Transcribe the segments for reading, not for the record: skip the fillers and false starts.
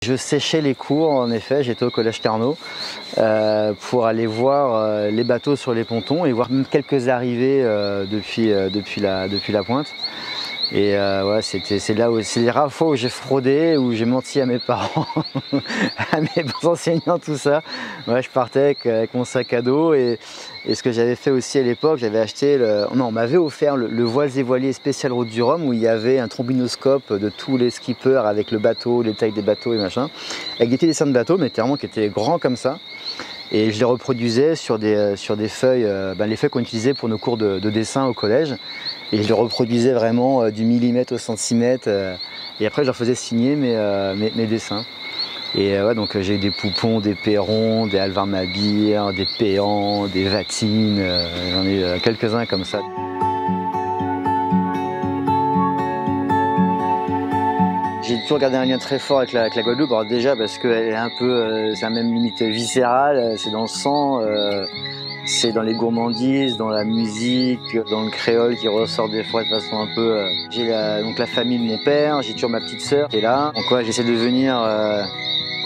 Je séchais les cours, en effet, j'étais au collège Carnot pour aller voir les bateaux sur les pontons et voir même quelques arrivées depuis la pointe. Et ouais, c'est les rares fois où j'ai fraudé, où j'ai menti à mes parents, à mes enseignants, tout ça. Ouais, je partais avec mon sac à dos et ce que j'avais fait aussi à l'époque, j'avais acheté, on m'avait offert le Voiles et Voiliers spécial Route du Rhum où il y avait un trombinoscope de tous les skippers avec le bateau, les tailles des bateaux et machin, avec des petits dessins de bateaux, mais vraiment qui étaient grands comme ça. Et je les reproduisais sur des feuilles, les feuilles qu'on utilisait pour nos cours de dessin au collège. Et je les reproduisais vraiment du millimètre au centimètre. Et après, je leur faisais signer mes dessins. Et ouais, donc j'ai eu des Poupons, des Perrons, des Alvar Mabir, des Péans, des Vatines. J'en ai eu quelques-uns comme ça. J'ai toujours gardé un lien très fort avec la Guadeloupe. Alors déjà parce qu'elle est un peu, c'est même limite viscérale, c'est dans le sang. C'est dans les gourmandises, dans la musique, dans le créole qui ressort des fois de façon un peu... J'ai donc la famille de mon père, j'ai toujours ma petite sœur qui est là. Donc ouais, j'essaie de venir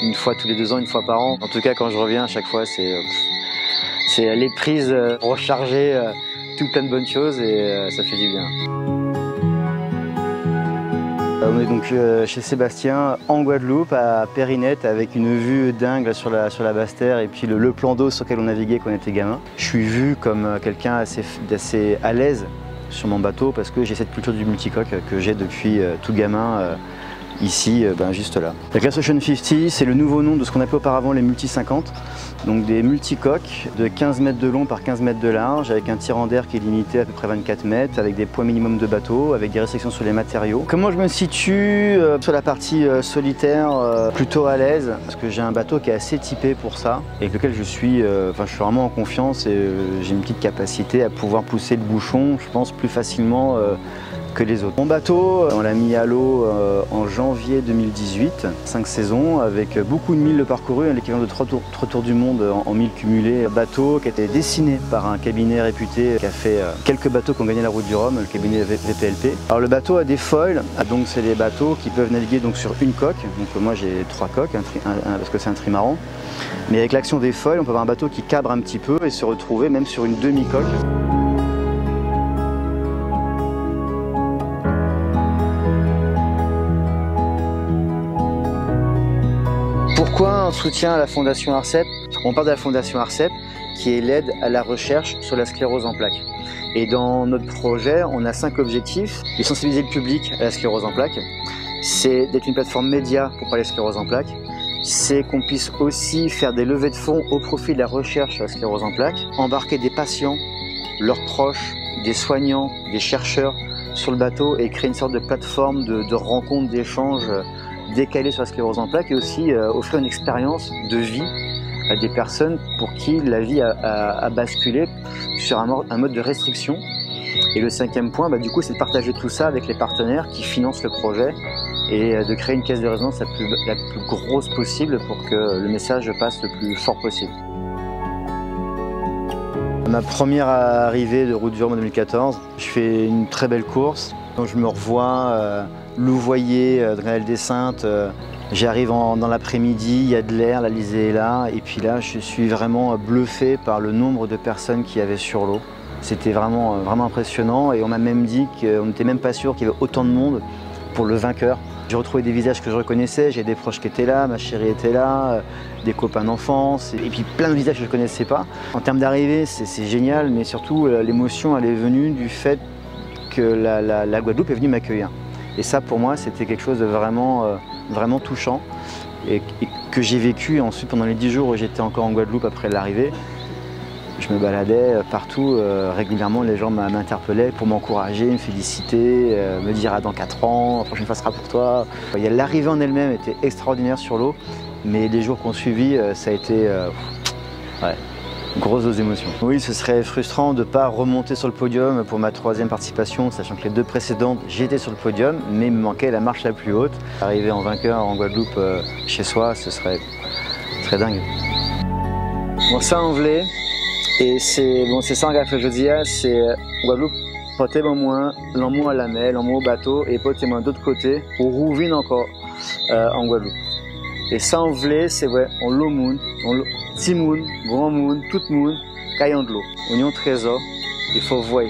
une fois tous les 2 ans, une fois par an. En tout cas, quand je reviens, à chaque fois, c'est les prises rechargées, tout plein de bonnes choses et ça fait du bien. On est donc chez Sébastien en Guadeloupe, à Périnette, avec une vue dingue sur la Basse-Terre et puis le plan d'eau sur lequel on naviguait quand on était gamin. Je suis vu comme quelqu'un d'assez à l'aise sur mon bateau parce que j'ai cette culture du multicoque que j'ai depuis tout gamin ici, juste là. La classe Ocean 50, c'est le nouveau nom de ce qu'on appelait auparavant les multi 50. Donc des multicoques de 15 mètres de long par 15 mètres de large, avec un tirant d'air qui est limité à peu près 24 mètres, avec des poids minimum de bateau, avec des restrictions sur les matériaux. Comment je me situe sur la partie solitaire, plutôt à l'aise, parce que j'ai un bateau qui est assez typé pour ça, et avec lequel je suis vraiment en confiance et j'ai une petite capacité à pouvoir pousser le bouchon, je pense, plus facilement que les autres. Mon bateau, on l'a mis à l'eau en janvier 2018, 5 saisons, avec beaucoup de milles parcourus, l'équivalent de 3 tours du monde en milles cumulés. Un bateau qui a été dessiné par un cabinet réputé qui a fait quelques bateaux qui ont gagné la Route du Rhum, le cabinet VPLP. Alors le bateau a des foils, donc c'est des bateaux qui peuvent naviguer donc sur une coque. Donc moi j'ai 3 coques, parce que c'est un trimaran. Mais avec l'action des foils, on peut avoir un bateau qui cabre un petit peu et se retrouver même sur une demi-coque. Pourquoi un soutien à la Fondation ARCEP? On parle de la Fondation ARCEP qui est l'aide à la recherche sur la sclérose en plaques. Et dans notre projet, on a 5 objectifs. De sensibiliser le public à la sclérose en plaques, c'est d'être une plateforme média pour parler de sclérose en plaques, c'est qu'on puisse aussi faire des levées de fonds au profit de la recherche sur la sclérose en plaques, embarquer des patients, leurs proches, des soignants, des chercheurs sur le bateau et créer une sorte de plateforme de rencontres, d'échanges décalé sur la sclérose en plaques et aussi offrir une expérience de vie à des personnes pour qui la vie a basculé sur un mode de restriction. Et le 5e point, du coup, c'est de partager tout ça avec les partenaires qui financent le projet et de créer une caisse de résonance la plus grosse possible pour que le message passe le plus fort possible. Ma première arrivée de Route du Rhum en 2014, je fais une très belle course. Donc je me revois louvoyer Grenelle des Saintes. J'arrive dans l'après-midi, il y a de l'air, l'Alizé est là. Et puis là, je suis vraiment bluffé par le nombre de personnes qu'il y avait sur l'eau. C'était vraiment impressionnant et on m'a même dit qu'on n'était même pas sûr qu'il y avait autant de monde pour le vainqueur. J'ai retrouvé des visages que je reconnaissais, j'ai des proches qui étaient là, ma chérie était là, des copains d'enfance, et puis plein de visages que je ne connaissais pas. En termes d'arrivée, c'est génial, mais surtout l'émotion elle est venue du fait que la Guadeloupe est venue m'accueillir. Et ça pour moi c'était quelque chose de vraiment touchant et que j'ai vécu ensuite pendant les 10 jours où j'étais encore en Guadeloupe après l'arrivée. Je me baladais partout, régulièrement les gens m'interpellaient pour m'encourager, me féliciter, me dire dans 4 ans, la prochaine fois sera pour toi. L'arrivée en elle-même était extraordinaire sur l'eau, mais les jours qu'on suivi, ça a été grosse dose d'émotion. Oui, ce serait frustrant de ne pas remonter sur le podium pour ma 3e participation, sachant que les 2 précédentes, j'étais sur le podium, mais il me manquait la marche la plus haute. Arriver en vainqueur en Guadeloupe chez soi, ce serait très dingue. Bon, ça en velay. Et c'est ça en gaffe que je dis, c'est Guadeloupe, poté moins, l'emmo à la mer, l'emmo au bateau et poté moins d'autre côté, ou rouvine encore en Guadeloupe. Et ça en vlé, c'est vrai, on l'eau moon, petit moon, grand moon, tout moon, caillant de l'eau. On y a un trésor, il faut voir.